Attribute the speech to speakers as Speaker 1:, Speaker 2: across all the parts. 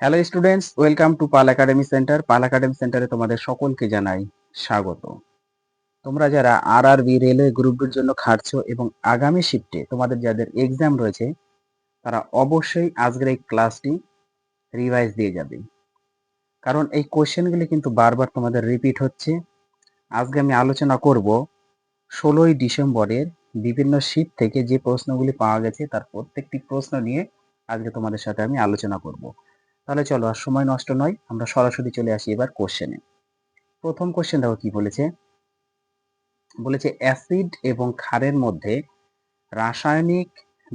Speaker 1: Hello students, welcome to Pal academy centre. Pal academy সেন্টারে তোমাদের সকলকে জানাই স্বাগত। তোমরা যারা আরআরবি রেলওয়ে গ্রুপের জন্য খাটছো এবং আগামী শিফটে তোমাদের যাদের এক্সাম রয়েছে তারা অবশ্যই আজকের এই ক্লাসটি রিভাইজ দিয়ে যাবে, কারণ এই কোশ্চেনগুলি কিন্তু বারবার তোমাদের রিপিট হচ্ছে। আজকে আমি আলোচনা করব 16ই ডিসেম্বরের বিভিন্ন শিফট থেকে যে প্রশ্নগুলি পাওয়া গেছে তার প্রত্যেকটি প্রশ্ন নিয়ে আজকে তোমাদের সাথে আমি আলোচনা করব। তাহলে চলো আর সময় নষ্ট নয়, আমরা সরাসরি চলে আসি এবার কোশ্চেনে। প্রথম কোশ্চেন দেখো কি বলেছে। বলেছে অ্যাসিড এবং ক্ষারের মধ্যে রাসায়নিক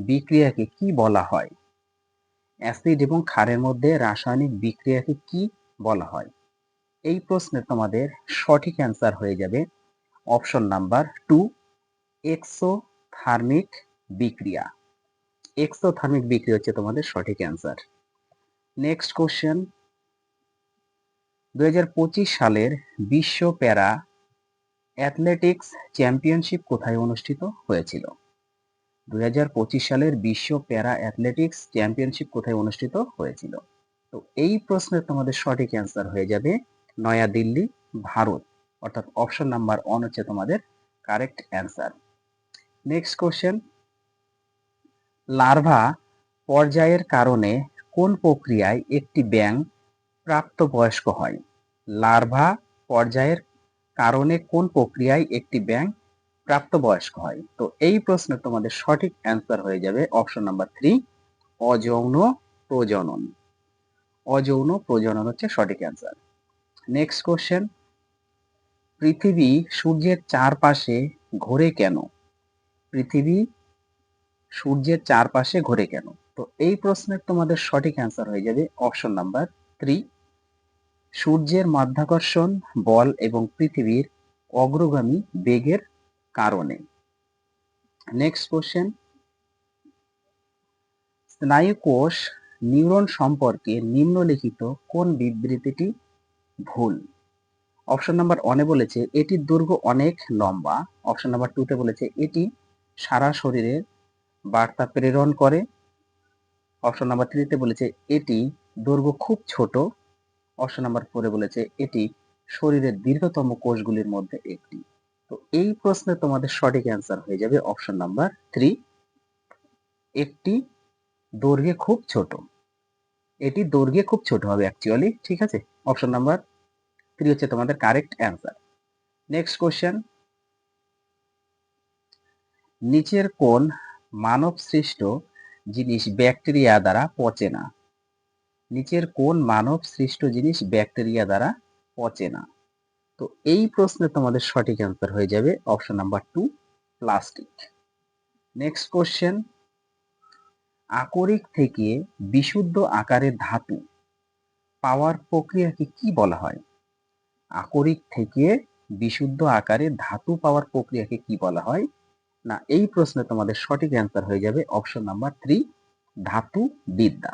Speaker 1: বিক্রিয়াকে কি বলা হয়? অ্যাসিড এবং ক্ষারের মধ্যে রাসায়নিক বিক্রিয়াকে কি বলা হয়? এই প্রশ্নের তোমাদের সঠিক অ্যান্সার হয়ে যাবে অপশন নাম্বার 2, এক্সোথার্মিক বিক্রিয়া। এক্সোথার্মিক বিক্রিয়া হচ্ছে তোমাদের সঠিক অ্যান্সার। নেক্সট কোশ্চেন, 2025 সালের বিশ্ব প্যারা অ্যাথলেটিক্স চ্যাম্পিয়নশিপ কোথায় অনুষ্ঠিত হয়েছিল? 2025 সালের বিশ্ব প্যারা অ্যাথলেটিক্স চ্যাম্পিয়নশিপ কোথায় অনুষ্ঠিত হয়েছিল? তো এই প্রশ্নের তোমাদের সঠিক অ্যান্সার হয়ে যাবে নয়াদিল্লি, ভারত। অর্থাৎ অপশন নাম্বার 1 হচ্ছে তোমাদের correct answer. Next question, larva পর্যায়ের কারণে কোন প্রক্রিয়ায় একটি ব্যাঙ প্রাপ্তবয়স্ক হয়? লার্ভা পর্যায়ের কারণে কোন প্রক্রিয়ায় একটি ব্যাঙ প্রাপ্তবয়স্ক হয়? তো এই প্রশ্নের তোমাদের সঠিক অ্যান্সার হয়ে যাবে অপশন নাম্বার 3, অযৌন প্রজনন। অযৌন প্রজনন হচ্ছে সঠিক অ্যান্সার। নেক্সট কোশ্চেন, পৃথিবী সূর্যের চারপাশে ঘোরে কেন? পৃথিবী সূর্যের চারপাশে ঘোরে কেন? তো এই প্রশ্নের তোমাদের সঠিক অ্যান্সার হয়ে যাবে অপশন নাম্বার 3, সূর্যের মাধ্যাকর্ষণ বল এবং পৃথিবীর অগ্রগামী বেগের কারণে। নেক্সট কোশ্চেন, স্নায়ুকোষ নিউরন সম্পর্কে নিম্নলিখিত কোন বিবৃতিটি ভুল? অপশন নাম্বার 1 এ বলেছে এটির দৈর্ঘ্য অনেক লম্বা। অপশন নাম্বার 2 তে বলেছে এটি সারা শরীরে বার্তা প্রেরণ করে। অপশন নাম্বার 3 তে বলেছে এটি দৈর্ঘ্য খুব ছোট। অপশন নাম্বার 4 এ বলেছে এটি শরীরের দীর্ঘতম কোষগুলির মধ্যে একটি। তো এই প্রশ্নে তোমাদের সঠিক অ্যান্সার হয়ে যাবে অপশন নাম্বার 3, একটি দৈর্ঘ্যে খুব ছোট। এটি দৈর্ঘ্যে খুব ছোট হবে অ্যাকচুয়ালি, ঠিক আছে? অপশন নাম্বার 3 হচ্ছে তোমাদের কারেক্ট অ্যান্সার। নেক্সট কোশ্চেন, নিচের কোন মানব সৃষ্ট জিনিস ব্যাকটেরিয়া দ্বারা পচে না? নিচের কোন মানব সৃষ্ট জিনিস ব্যাকটেরিয়া দ্বারা পচে না? তো এই প্রশ্নে তোমাদের সঠিক অ্যান্সার হয়ে যাবে option number 2, plastic. Next question, আকরিক থেকে বিশুদ্ধ আকারের ধাতু পাওয়ার প্রক্রিয়াকে কি বলা হয়? আকরিক থেকে বিশুদ্ধ আকারে ধাতু পাওয়ার প্রক্রিয়াকে কি বলা হয়? না, এই প্রশ্নে তোমাদের সঠিক অ্যান্সার হয়ে যাবে অপশন নাম্বার 3, ধাতু বিদ্যা।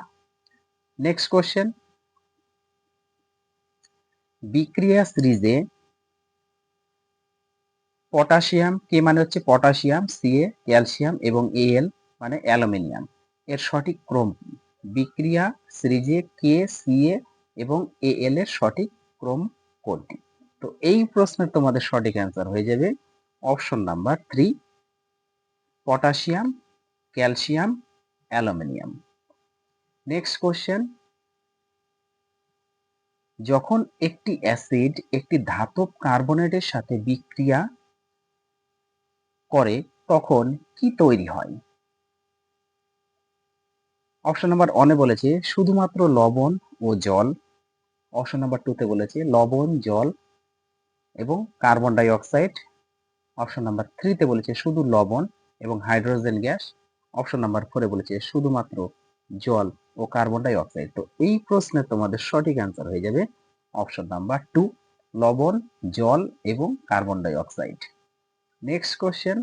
Speaker 1: নেক্সট কোশ্চেন, বিক্রিয়া সিরিজে পটাশিয়াম, কে মানে হচ্ছে পটাশিয়াম, সিএ ক্যালসিয়াম এবং এল মানে অ্যালুমিনিয়াম, এর সঠিক ক্রম কি? বিক্রিয়া সিরিজে কে, সিএ এবং এল এর সঠিক ক্রম কোনটি? তো এই প্রশ্নের তোমাদের সঠিক অ্যান্সার হয়ে যাবে option number 3, potassium, calcium, aluminium. Next question, যখন একটি অ্যাসিড একটি ধাতব কার্বনেটের সাথে বিক্রিয়া করে তখন কি তৈরি হয়? অপশন নাম্বার 1 এ বলেছে শুধুমাত্র লবণ ও জল। অপশন নাম্বার 2 তে বলেছে লবণ, জল এবং carbon die oxide. Option number 3 তে বলেছে শুধু লবণ এবং হাইড্রোজেন গ্যাস। অপশন নাম্বার 4 এ বলেছে শুধুমাত্র জল ও কার্বন ডাই অক্সাইড। তো এই প্রশ্নের তোমাদের সঠিক অ্যান্সার হয়ে যাবে অপশন নাম্বার 2, লবণ, জল এবং carbon die oxide. Next question,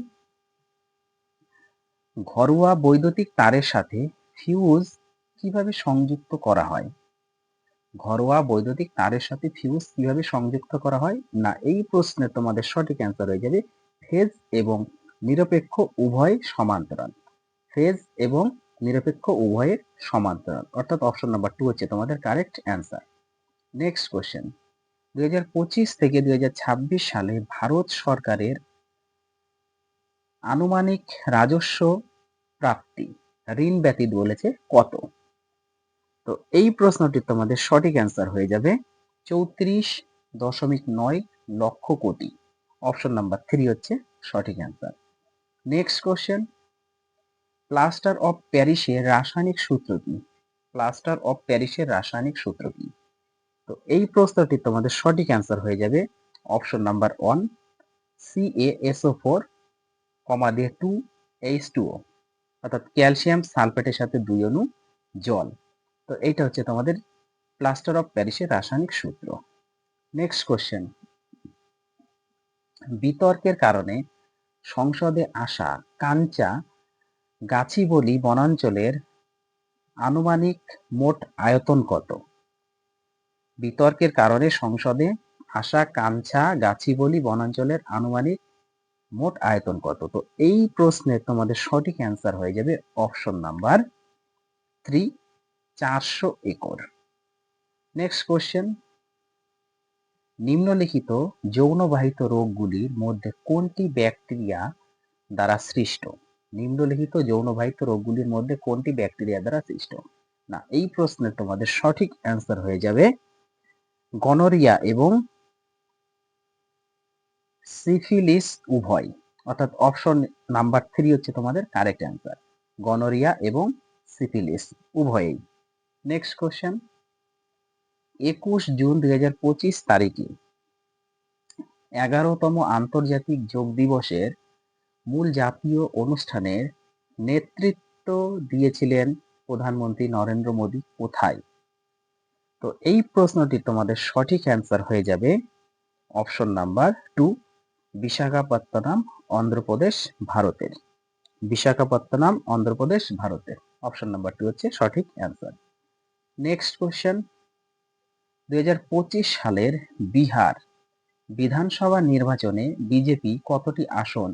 Speaker 1: ঘরোয়া বৈদ্যুতিক তারের সাথে ফিউজ কিভাবে সংযুক্ত করা হয়? ঘরোয়া বৈদ্যুতিক তারের সাথে ফিউজ কিভাবে সংযুক্ত করা হয়? না, এই প্রশ্নের তোমাদের সঠিক অ্যান্সার হয়ে যাবে ফেজ এবং নিরপেক্ষ উভয় সমান্তরাল। ফেজ এবং নিরপেক্ষ উভয়ের সমান্তরাল, অর্থাৎ অপশন নাম্বার 2 হচ্ছে তোমাদের কারেক্ট অ্যান্সার। নেক্সট কোশ্চেন, 2025 থেকে 2026 সালে ভারত সরকারের আনুমানিক রাজস্ব প্রাপ্তি ঋণ ব্যতীত বলেছে কত? তো এই প্রশ্নটির তোমাদের সঠিক অ্যান্সার হয়ে যাবে 34.9 লক্ষ কোটি। অপশন নাম্বার 3 হচ্ছে সঠিক answer. Next question, plaster of প্যারিসের রাসায়নিক সূত্র কি? প্লাস্টার অফ প্যারিসের রাসায়নিক সূত্র কি? তো এই প্রশ্নটির তোমাদের সঠিক অ্যান্সার হয়ে যাবে অপশন নাম্বার 1 CaSO4 কমা দিয়ে 2H2O, অর্থাৎ ক্যালসিয়াম সালফেটের সাথে 2 অণু জল। তো এইটা হচ্ছে তোমাদের প্লাস্টার অফ প্যারিসের রাসায়নিক সূত্র। নেক্সট কোশ্চেন, বিতর্কের কারণে সংসদে আসা কাঞ্চা গাছিবলি বনাঞ্চলের আনুমানিক মোট আয়তন কত? বিতর্কের কারণে সংসদে আসা কাঞ্চা গাছিবলি বনাঞ্চলের আনুমানিক মোট আয়তন কত? তো এই প্রশ্নের তোমাদের সঠিক অ্যান্সার হয়ে যাবে option number 3 400 acre. Next question, নিম্নলিখিত যৌনবাহিত রোগগুলির মধ্যে কোনটি ব্যাকটেরিয়া দ্বারা সৃষ্ট? নিম্নলিখিত যৌনবাহিত রোগগুলির মধ্যে কোনটি ব্যাকটেরিয়া দ্বারা সৃষ্ট? না, এই প্রশ্নের তোমাদের সঠিক অ্যান্সার হয়ে যাবে গনোরিয়া এবং সিফিলিস উভয়, অর্থাৎ অপশন নাম্বার 3 হচ্ছে তোমাদের কারেক্ট অ্যান্সার, গনোরিয়া এবং সিফিলিস উভয়ই। নেক্সট কোশ্চেন, 21 জুন 2025 তারিখে 11তম আন্তর্জাতিক যোগ দিবসের মূল জাতীয় অনুষ্ঠানের নেতৃত্ব দিয়েছিলেন প্রধানমন্ত্রী নরেন্দ্র মোদী কোথায়? তো এই প্রশ্নটি তোমাদের সঠিক অ্যান্সার হয়ে যাবে অপশন নাম্বার 2 বিশাখাপত্তনম অন্ধ্রপ্রদেশ ভারতের। বিশাখাপত্তনম অন্ধ্রপ্রদেশ ভারতের, অপশন নাম্বার 2 হচ্ছে সঠিক অ্যান্সার। নেক্সট কোশ্চেন, 2025 সালের বিহার বিধানসভা নির্বাচনে বিজেপি কতটি আসন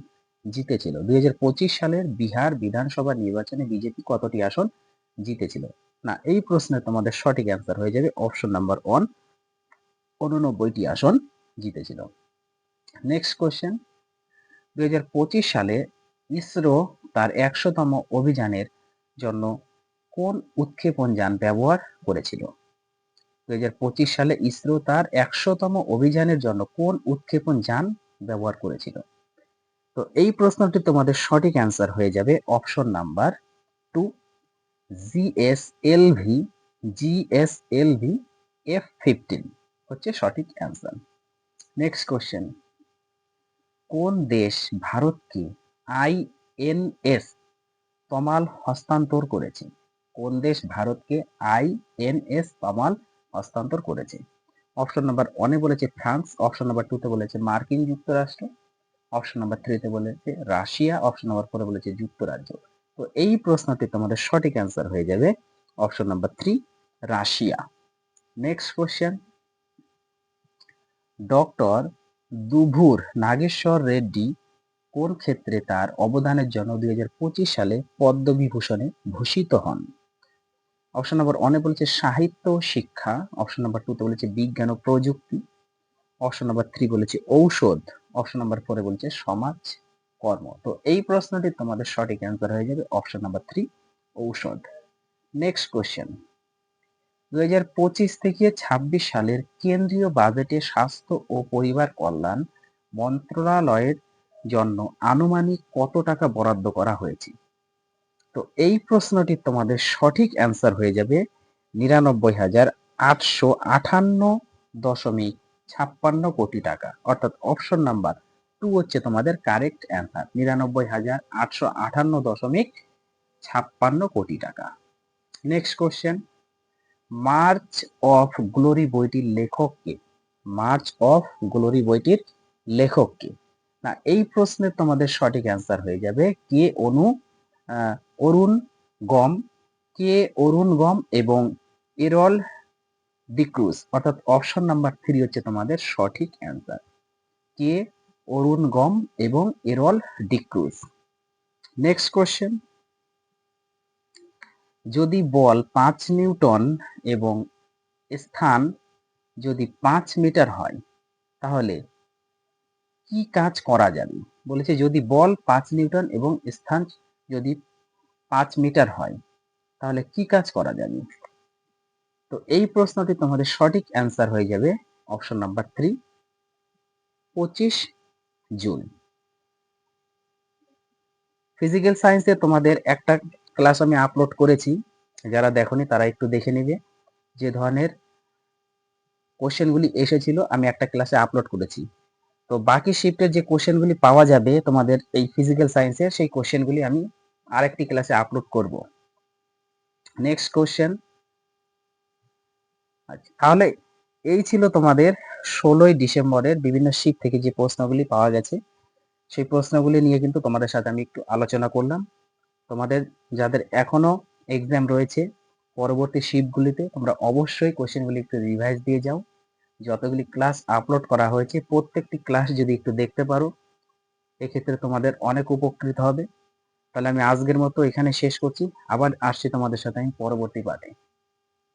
Speaker 1: জিতেছিল? 2025 সালের বিহার বিধানসভা নির্বাচনে বিজেপি কতটি আসন জিতেছিল? না, এই প্রশ্নে তোমাদের সঠিক অ্যান্সার হয়ে যাবে অপশন নাম্বার 1 89টি আসন জিতেছিল। নেক্সট কোশ্চেন, 2025 সালে ইসরো তার 100তম অভিযানের জন্য কোন উৎক্ষেপণ যান ব্যবহার করেছিল? 2025 সালে ইসরো তার 100তম অভিযানের জন্য কোন উৎক্ষেপণ যান ব্যবহার করেছিল? তো এই প্রশ্নটি তোমাদের সঠিক অ্যান্সার হয়ে যাবে অপশন নাম্বার 2 জিএসএলভি F-15 হচ্ছে সঠিক অ্যান্সার। নেক্সট কোশ্চেন, কোন দেশ ভারতকে আইএনএস তমাল হস্তান্তর করেছে? কোন দেশ ভারতকে আইএনএস তমাল হস্তান্তর করেছে? অপশন নাম্বার 1 এ বলেছে ফ্রান্স, অপশন নাম্বার 2 তে বলেছে মার্কিন যুক্তরাষ্ট্র, অপশন নাম্বার 3 তে বলেছে রাশিয়া, অপশন নাম্বার 4 এ বলেছে যুক্তরাজ্য। তো এই প্রশ্নটি তোমাদের সঠিক অ্যান্সার হয়ে যাবে option number 3 Russia. Next question, doctor Duvvur Nageshwar Reddy কোন ক্ষেত্রে তার অবদানের জন্য 2025 সালে পদ্মবিভূষণে ভূষিত হন? অপশন নাম্বার 1 এ বলেছে সাহিত্য ও শিক্ষা, অপশন নাম্বার 2 তে বলেছে বিজ্ঞান ও প্রযুক্তি, অপশন নাম্বার 3 বলেছে ঔষধ, অপশন নাম্বার 4 এ বলেছে সমাজ কর্ম। তো এই প্রশ্নটি তোমাদের সঠিক অ্যান্সার হয়ে যাবে অপশন নাম্বার 3 ঔষধ। নেক্সট কোশ্চেন, 2025 থেকে 26 সালের কেন্দ্রীয় বাজেটে স্বাস্থ্য ও পরিবার কল্যাণ মন্ত্রণালয়ের জন্য আনুমানিক কত টাকা বরাদ্দ করা হয়েছে? তো এই প্রশ্নটির তোমাদের সঠিক অ্যান্সার হয়ে যাবে 99,858.56 কোটি টাকা, অর্থাৎ অপশন নাম্বার 2 হচ্ছে তোমাদের কারেক্ট অ্যান্সার, 99,858.56 কোটি টাকা। Next question, March of glory বইটির লেখক কে? মার্চ অফ গ্লোরি বইটির লেখক কে? না, এই প্রশ্নের তোমাদের সঠিক অ্যান্সার হয়ে যাবে কে অরুণ গম, কে অরুণ গম এবং এরল ডিক্রুজ, অর্থাৎ অপশন নাম্বার 3 হচ্ছে তোমাদের সঠিক অ্যান্সার, কে অরুণ গম এবং এরল ডিক্রুজ। নেক্সট কোশ্চেন, যদি বল 5 নিউটন এবং স্থান যদি 5 মিটার হয় তাহলে কি কাজ করা যাবে? বলেছে যদি বল 5 নিউটন এবং স্থান যদি 5 মিটার হয় তাহলে কি কাজ করা যাবে? তো এই প্রশ্নটি তোমাদের সঠিক অ্যান্সার হয়ে যাবে অপশন নাম্বার 3, 25 জুল। ফিজিক্যাল সায়েন্সে তোমাদের একটা ক্লাস আমি আপলোড করেছি, যারা দেখোনি তারা একটু দেখে নেবে। যে ধরনের কোশ্চেনগুলি এসেছিল আমি একটা ক্লাসে আপলোড করেছি। তো বাকি শিফটের যে কোশ্চেনগুলি পাওয়া যাবে তোমাদের এই ফিজিক্যাল সায়েন্সের, সেই কোশ্চেনগুলি আমি আরেকটি ক্লাসে আপলোড করব। Next question. আচ্ছা, তাহলে এই ছিল তোমাদের 16ই ডিসেম্বরের বিভিন্ন শিফট থেকে যে প্রশ্নগুলি পাওয়া গেছে, সেই প্রশ্নগুলি নিয়ে কিন্তু তোমাদের সাথে আমি একটু আলোচনা করলাম। তোমাদের যাদের এখনো এক্সাম রয়েছে পরবর্তী শিফটগুলিতে তোমরা অবশ্যই কোশ্চেনগুলি একটু রিভাইজ দিয়ে যাও। যতগুলি ক্লাস আপলোড করা হয়েছে প্রত্যেকটি ক্লাস যদি একটু দেখতে পারো এক্ষেত্রে তোমাদের অনেক উপকৃত হবে। তাহলে আমি আজকের মতো এখানে শেষ করছি, আবার আসছি তোমাদের সাথে আমি পরবর্তী পার্টে।